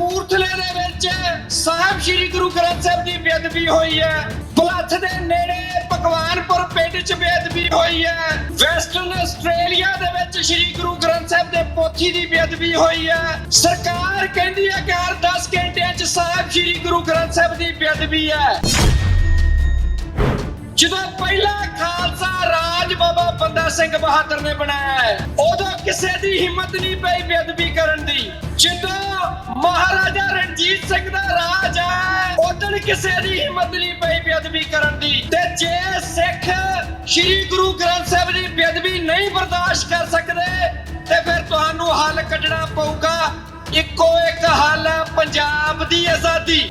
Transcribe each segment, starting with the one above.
ਕਪੂਰਥਲੇ ਦੇ ਵਿੱਚ ਸਾਹਿਬ ਸ੍ਰੀ ਗੁਰੂ ਗ੍ਰੰਥ ਸਾਹਿਬ ਦੀ ਬੇਅਦਬੀ ਹੋਈ ਹੈ। ਭਲੱਥ ਦੇ ਨੇੜੇ ਭਗਵਾਨਪੁਰ ਪਿੰਡ 'ਚ ਬੇਅਦਬੀ ਹੋਈ ਹੈ। ਵੈਸਟਰਨ ਆਸਟ੍ਰੇਲੀਆ ਦੇ ਵਿੱਚ ਸ੍ਰੀ ਗੁਰੂ ਗ੍ਰੰਥ ਸਾਹਿਬ ਦੇ ਪੋਥੀ ਦੀ ਬੇਅਦਬੀ ਹੋਈ ਹੈ। ਸਰਕਾਰ ਕਹਿੰਦੀ ਹੈ ਕਿ ਹਰ 10 ਘੰਟਿਆਂ 'ਚ ਸਾਹਿਬ ਸ੍ਰੀ ਗੁਰੂ ਗ੍ਰੰਥ ਸਾਹਿਬ ਦੀ ਬੇਅਦਬੀ ਹੈ। ਜਦੋਂ ਪਹਿਲਾ ਖਾਲਸਾ ਰਾਜ ਬਾਬਾ ਬੰਦਾ ਸਿੰਘ ਬਹਾਦਰ ਨੇ ਬਣਾਇਆ ਉਦੋਂ ਕਿਸੇ ਦੀ ਹਿੰਮਤ ਨਹੀਂ ਪਈ ਬੇਅਦਬੀ ਕਰਨ ਦੀ। ਜਦੋਂ ਮਹਾਰਾਜਾ ਰਣਜੀਤ ਸਿੰਘ ਦਾ ਰਾਜ ਹੈ ਉਦੋਂ ਕਿਸੇ ਦੀ ਹਿੰਮਤ ਨਹੀਂ ਪਈ ਬੇਅਦਬੀ ਕਰਨ ਦੀ। ਤੇ ਜੇ ਸਿੱਖ ਸ੍ਰੀ ਗੁਰੂ ਗ੍ਰੰਥ ਸਾਹਿਬ ਦੀ ਬੇਅਦਬੀ ਨਹੀਂ ਬਰਦਾਸ਼ਤ ਕਰ ਸਕਦੇ ਤੇ ਫਿਰ ਤੁਹਾਨੂੰ ਹੱਲ ਕੱਢਣਾ ਪਊਗਾ। ਇੱਕੋ ਇੱਕ ਹੱਲ ਹੈ, ਪੰਜਾਬ ਦੀ ਆਜ਼ਾਦੀ।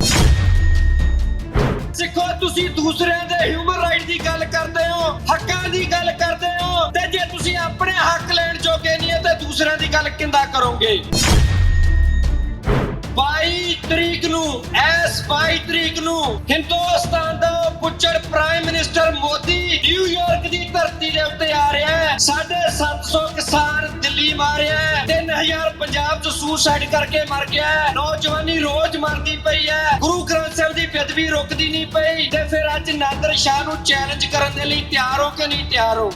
ਸਿੱਖੋ, ਤੁਸੀਂ ਦੂਸਰਿਆਂ ਦੇ ਹਿਊਮਨ ਰਾਈਟ ਦੀ ਗੱਲ ਕਰਦੇ ਹੋ, ਹੱਕਾਂ ਦੀ ਗੱਲ ਕਰਦੇ ਹੋ, ਤੇ ਜੇ ਤੁਸੀਂ ਆਪਣੇ ਹੱਕ ਲੈਣ ਜੋਗੇ ਨਹੀਂ ਹੋ ਤੇ ਦੂਸਰਿਆਂ ਦੀ ਗੱਲ ਕਿੰਦਾ ਕਰੋਗੇ। 22 ਤਰੀਕ ਨੂੰ ਹਿੰਦੁਸਤਾਨ ਦਾ ਪੁੱਛੜ ਪ੍ਰਾਈਮ ਮਿਨਿਸਟਰ ਮੋਦੀ ਨਿਊਯਾਰਕ ਦੀ ਧਰਤੀ ਦੇ ਉੱਤੇ ਆ ਰਿਹਾ ਹੈ। 750 ਕਿਸਾਨ ਦਿੱਲੀ ਮਾਰਿਆ ਹੈ। 3000 ਪੰਜਾਬ 'ਚ ਸੁਸਾਈਡ ਕਰਕੇ ਮਰ ਗਿਆ ਹੈ। ਨੌਜਵਾਨੀ ਰੋਜ਼ ਮਰਦੀ ਪਈ ਹੈ। ਗੁਰੂ ਗ੍ਰੰਥ ਸਾਹਿਬ ਦੀ ਬੇਅਦਬੀ ਰੁਕਦੀ ਨਹੀਂ ਪਈ। ਤੇ ਫਿਰ ਅੱਜ ਨਾਦਰ ਸ਼ਾਹ ਨੂੰ ਚੈਲੰਜ ਕਰਨ ਦੇ ਲਈ ਤਿਆਰ ਹੋ ਕਿ ਨਹੀਂ ਤਿਆਰ ਹੋ?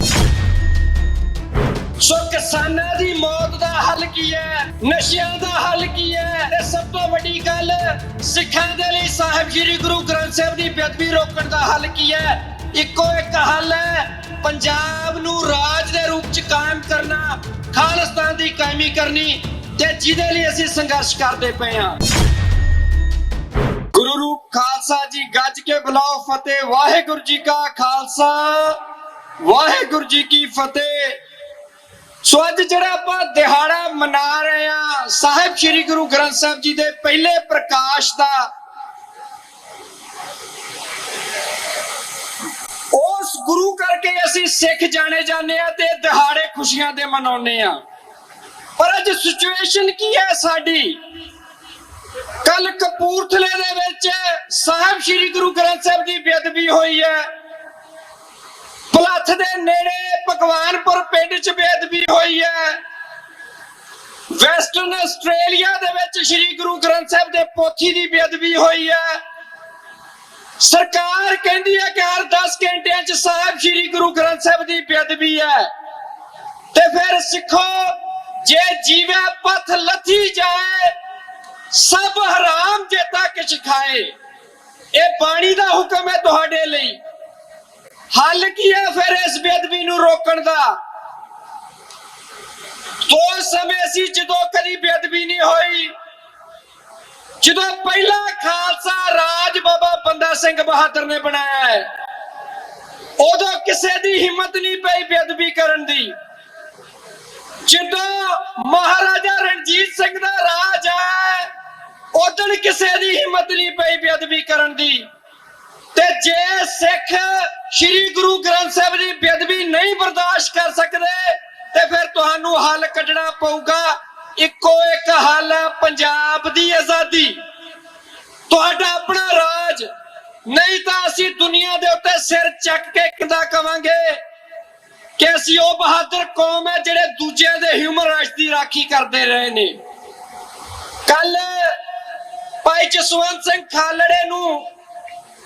ਸੋ ਕਿਸਾਨਾਂ ਦੀ ਮੌਤ ਦਾ ਹੱਲ ਕੀ ਹੈ? ਨਸ਼ਿਆਂ ਦਾ ਹੱਲ ਕੀ ਹੈ? ਤੇ ਸਭ ਤੋਂ ਵੱਡੀ ਗੱਲ, ਸਿੱਖਾਂ ਦੇ ਲਈ ਸਾਹਿਬ ਸ੍ਰੀ ਗੁਰੂ ਗ੍ਰੰਥ ਸਾਹਿਬ ਦੀ ਬੇਅਦਬੀ ਰੋਕਣ ਦਾ ਹੱਲ ਕੀ ਹੈ? ਇੱਕੋ ਇੱਕ ਹੱਲ ਹੈ, ਪੰਜਾਬ ਨੂੰ ਰਾਜ ਦੇ ਰੂਪ 'ਚ ਕਾਇਮ ਕਰਨਾ, ਖਾਲਿਸਤਾਨ ਦੀ ਕਾਇਮੀ ਕਰਨੀ, ਤੇ ਜਿਹਦੇ ਲਈ ਅਸੀਂ ਸੰਘਰਸ਼ ਕਰਦੇ ਪਏ ਹਾਂ। ਗੁਰੂ ਰੂਪ ਖਾਲਸਾ ਜੀ, ਗੱਜ ਕੇ ਬੁਲਾਓ ਫਤਿਹ। ਵਾਹਿਗੁਰੂ ਜੀ ਕਾ ਖਾਲਸਾ, ਵਾਹਿਗੁਰੂ ਜੀ ਕੀ ਫਤਿਹ। ਸੋ ਅੱਜ ਜਿਹੜਾ ਆਪਾਂ ਦਿਹਾੜਾ ਮਨਾ ਰਹੇ ਹਾਂ ਸਾਹਿਬ ਸ੍ਰੀ ਗੁਰੂ ਗ੍ਰੰਥ ਸਾਹਿਬ ਜੀ ਦੇ ਪਹਿਲੇ ਪ੍ਰਕਾਸ਼ ਦਾ, ਉਸ ਗੁਰੂ ਕਰਕੇ ਅਸੀਂ ਸਿੱਖ ਜਾਣੇ ਜਾਂਦੇ ਆ ਤੇ ਦਿਹਾੜੇ ਖੁਸ਼ੀਆਂ ਦੇ ਮਨਾਉਂਦੇ ਆ। ਪਰ ਅੱਜ ਸਿਚੁਏਸ਼ਨ ਕੀ ਹੈ ਸਾਡੀ? ਕੱਲ ਕਪੂਰਥਲੇ ਦੇ ਵਿੱਚ ਸਾਹਿਬ ਸ੍ਰੀ ਗੁਰੂ ਗ੍ਰੰਥ ਸਾਹਿਬ ਦੀ ਬੇਅਦਬੀ ਹੋਈ ਹੈ। ਭਲੱਥ ਦੇ ਨੇੜੇ ਭਗਵਾਨਪੁਰ ਪਿੰਡ 'ਚ ਬੇਅਦਬੀ ਹੋਈ ਹੈ। ਵੈਸਟਰਨ ਆਸਟ੍ਰੇਲੀਆ ਦੇ ਵਿੱਚ ਸ੍ਰੀ ਗੁਰੂ ਗ੍ਰੰਥ ਸਾਹਿਬ ਦੇ ਪੋਥੀ ਦੀ ਬੇਅਦਬੀ ਹੋਈ ਹੈ। ਸਰਕਾਰ ਕਹਿੰਦੀ ਹੈ ਕਿ ਹਰ 10 ਘੰਟਿਆਂ 'ਚ ਸਾਹਿਬ ਸ੍ਰੀ ਗੁਰੂ ਗ੍ਰੰਥ ਸਾਹਿਬ ਦੀ ਬੇਅਦਬੀ ਹੈ। ਤੇ ਫਿਰ ਸਿੱਖੋ, ਜੇ ਜੀਵੇ ਪਥ ਲੱਥੀ ਜਾਏ ਸਭ ਹਰਾਮ ਜੇਤਾ ਕਿਛ ਖਾਏ। ਇਹ ਬਾਣੀ ਦਾ ਹੁਕਮ ਹੈ ਤੁਹਾਡੇ ਲਈ। ਹੱਲ ਕੀ ਹੈ ਫਿਰ ਇਸ ਬੇਅਦਬੀ ਨੂੰ ਰੋਕਣ ਦਾ? ਉਸ ਸਮੇਂ ਸੀ ਜਦੋਂ ਕਦੀ ਬੇਅਦਬੀ ਨਹੀਂ ਹੋਈ, ਜਦੋਂ ਪਹਿਲਾ ਖਾਲਸਾ ਰਾਜ ਬਾਬਾ ਬੰਦਾ ਸਿੰਘ ਬਹਾਦਰ ਨੇ ਬਣਾਇਆ ਹੈ ਉਦੋਂ ਕਿਸੇ ਦੀ ਹਿੰਮਤ ਨਹੀਂ ਪਈ ਬੇਅਦਬੀ ਕਰਨ ਦੀ। ਜਦੋਂ ਮਹਾਰਾਜਾ ਰਣਜੀਤ ਸਿੰਘ ਦਾ ਰਾਜ ਹੈ ਉਦੋਂ ਕਿਸੇ ਦੀ ਹਿੰਮਤ ਨਹੀਂ ਪਈ ਬੇਅਦਬੀ ਕਰਨ ਦੀ। ਤੇ ਜੇ ਸਿੱਖ ਸ੍ਰੀ ਗੁਰੂ ਗ੍ਰੰਥ ਸਾਹਿਬ ਦੀ ਬੇਅਦਬੀ ਨਹੀਂ ਬਰਦਾਸ਼ਤ ਕਰ ਸਕਦੇ ਤੇ ਫਿਰ ਤੁਹਾਨੂੰ ਹੱਲ ਕੱਢਣਾ ਪਊਗਾ। ਇੱਕੋ ਇੱਕ ਹੱਲ ਹੈ, ਪੰਜਾਬ ਦੀ ਆਜ਼ਾਦੀ, ਤੁਹਾਡਾ ਆਪਣਾ ਰਾਜ। ਨਹੀਂ ਤਾਂ ਅਸੀਂ ਦੁਨੀਆ ਦੇ ਉੱਤੇ ਸਿਰ ਚੱਕ ਕੇ ਕਿੱਦਾਂ ਕਵਾਂਗੇ ਕਿ ਅਸੀਂ ਉਹ ਬਹਾਦਰ ਕੌਮ ਹੈ ਜਿਹੜੇ ਦੂਜਿਆਂ ਦੇ ਹਿਊਮਨ ਰਾਈਟਸ ਦੀ ਰਾਖੀ ਕਰਦੇ ਰਹੇ ਨੇ। ਕੱਲ ਭਾਈ ਜਸਵੰਤ ਸਿੰਘ ਖਾਲੜੇ ਨੂੰ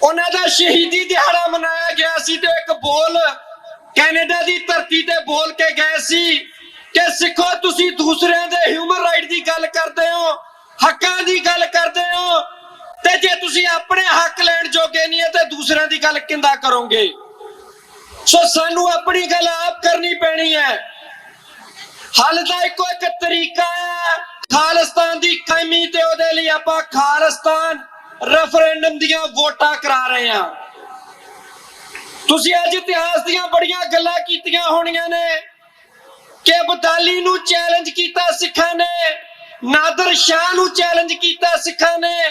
ਉਹਨਾਂ ਦਾ ਸ਼ਹੀਦੀ ਦਿਹਾੜਾ ਮਨਾਇਆ ਗਿਆ ਸੀ ਤੇ ਇੱਕ ਬੋਲ ਕੈਨੇਡਾ ਦੀ ਧਰਤੀ ਤੇ ਬੋਲ ਕੇ ਗਏ ਸੀ ਕਿ ਸਿੱਖੋ, ਤੁਸੀਂ ਦੂਸਰਿਆਂ ਦੇ ਹਿਊਮਨ ਰਾਈਟ ਦੀ ਗੱਲ ਕਰਦੇ ਹੋ, ਹੱਕਾਂ ਦੀ ਗੱਲ ਕਰਦੇ ਹੋ, ਤੇ ਜੇ ਤੁਸੀਂ ਆਪਣੇ ਹੱਕ ਲੈਣ ਜੋਗੇ ਨਹੀਂ ਹੋ ਤੇ ਦੂਸਰਿਆਂ ਦੀ ਗੱਲ ਕਿੰਦਾ ਕਰੋਗੇ। ਸੋ ਸਾਨੂੰ ਆਪਣੀ ਗੱਲ ਆਪ ਕਰਨੀ ਪੈਣੀ ਹੈ। ਹੱਲ ਦਾ ਇੱਕੋ ਇੱਕ ਤਰੀਕਾ ਹੈ, ਖਾਲਿਸਤਾਨ ਦੀ ਕਾਇਮੀ। ਤੇ ਉਹਦੇ ਲਈ ਆਪਾਂ ਖਾਲਿਸਤਾਨ ਰੈਫਰੈਂਡਮ ਦੀਆਂ ਵੋਟਾਂ ਕਰਾ ਰਹੇ ਹਾਂ। ਤੁਸੀਂ ਅੱਜ ਇਤਿਹਾਸ ਦੀਆਂ ਬੜੀਆਂ ਗੱਲਾਂ ਕੀਤੀਆਂ ਹੋਣੀਆਂ ਨੇ ਕਿ ਅਬਦਾਲੀ ਨੂੰ ਚੈਲੰਜ ਕੀਤਾ ਸਿੱਖਾਂ ਨੇ, ਨਾਦਰ ਸ਼ਾਹ ਨੂੰ ਚੈਲੰਜ ਕੀਤਾ ਸਿੱਖਾਂ ਨੇ,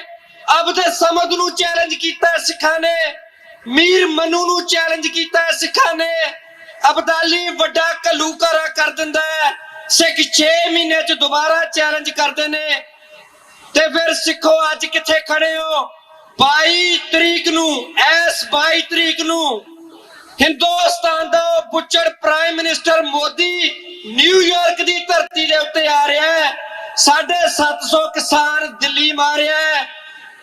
ਅਬਦ ਸਮਦ ਨੂੰ ਚੈਲੰਜ ਕੀਤਾ ਸਿੱਖਾਂ ਨੇ, ਮੀਰ ਮਨੂ ਨੂੰ ਚੈਲੰਜ ਕੀਤਾ ਸਿੱਖਾਂ ਨੇ। ਅਬਦਾਲੀ ਵੱਡਾ ਘੱਲੂਘਾਰਾ ਕਰ ਦਿੰਦਾ ਹੈ, ਸਿੱਖ 6 ਮਹੀਨੇ 'ਚ ਦੁਬਾਰਾ ਚੈਲੰਜ ਕਰਦੇ ਨੇ। ਤੇ ਫਿਰ ਸਿੱਖੋ ਅੱਜ ਕਿੱਥੇ ਖੜੇ ਹੋ? 22 ਤਰੀਕ ਨੂੰ ਹਿੰਦੁਸਤਾਨ ਦਾ ਪੁੱਛੜ ਪ੍ਰਾਈਮ ਮਿਨਿਸਟਰ ਮੋਦੀ ਨਿਊਯਾਰਕ ਦੀ ਧਰਤੀ ਦੇ ਉੱਤੇ ਆ ਰਿਹਾ ਹੈ। 750 किसान दिल्ली मारिया है,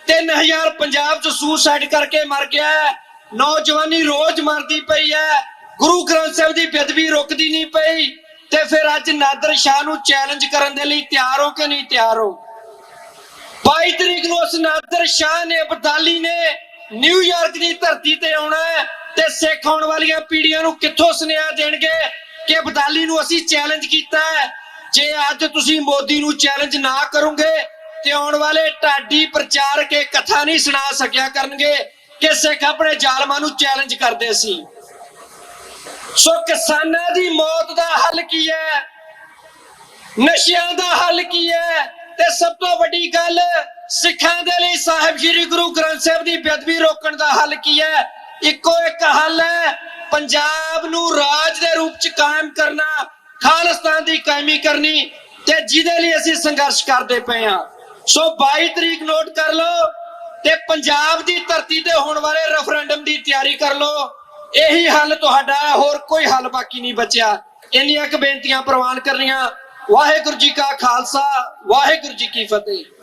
3000 पंजाब च सुसाइड करके मर गया है, नौजवानी रोज मरदी पई है, गुरु ग्रंथ साहिब दी बेदबी रुकदी नहीं पई। ते फिर अज नादर शाह नूं चैलेंज करन दे लई तैयार हो कि नहीं तैयार हो? 22 तरीक नूं उस नादर शाह ने, अब्दाली ने न्यूयॉर्क की धरती ते आउणा है ते सिख आउण वालियां पीढ़ियां नूं कित्थों सुनेहा देणगे कि अब्दाली नूं असीं चैलेंज कीता है। जे अज तुसीं मोदी नूं चैलेंज ना करोगे ते आउण वाले ढाडी प्रचारक इह कथा नहीं सुणा सकिया करनगे कि सिख अपने जालमां नूं चैलेंज करदे सी। सो किसानां दी मौत दा हल की है? नशियां दा हल की है? ते सब तो वड्डी गल सिखां दे लई साहिब श्री गुरु ग्रंथ साहिब दी बेदबी रोकण दा हल की है? इक्को एक हल है, पंजाब नूं राज दे रूप च कायम करना, खालिस्तान दी कायमी करनी, ते जिहदे लई असीं संघर्ष करदे पए हां। सो 22 तरीक नोट कर लो ते पंजाब दी धरती ते होण वाले रेफरेंडम दी तैयारी कर लो। यही हल तुहाडा, होर कोई हल बाकी नहीं बचिया। इन्नियां क बेनतियां प्रवान करनियां। वाहिगुरू जी का खालसा, वाहिगुरू जी की फतेह।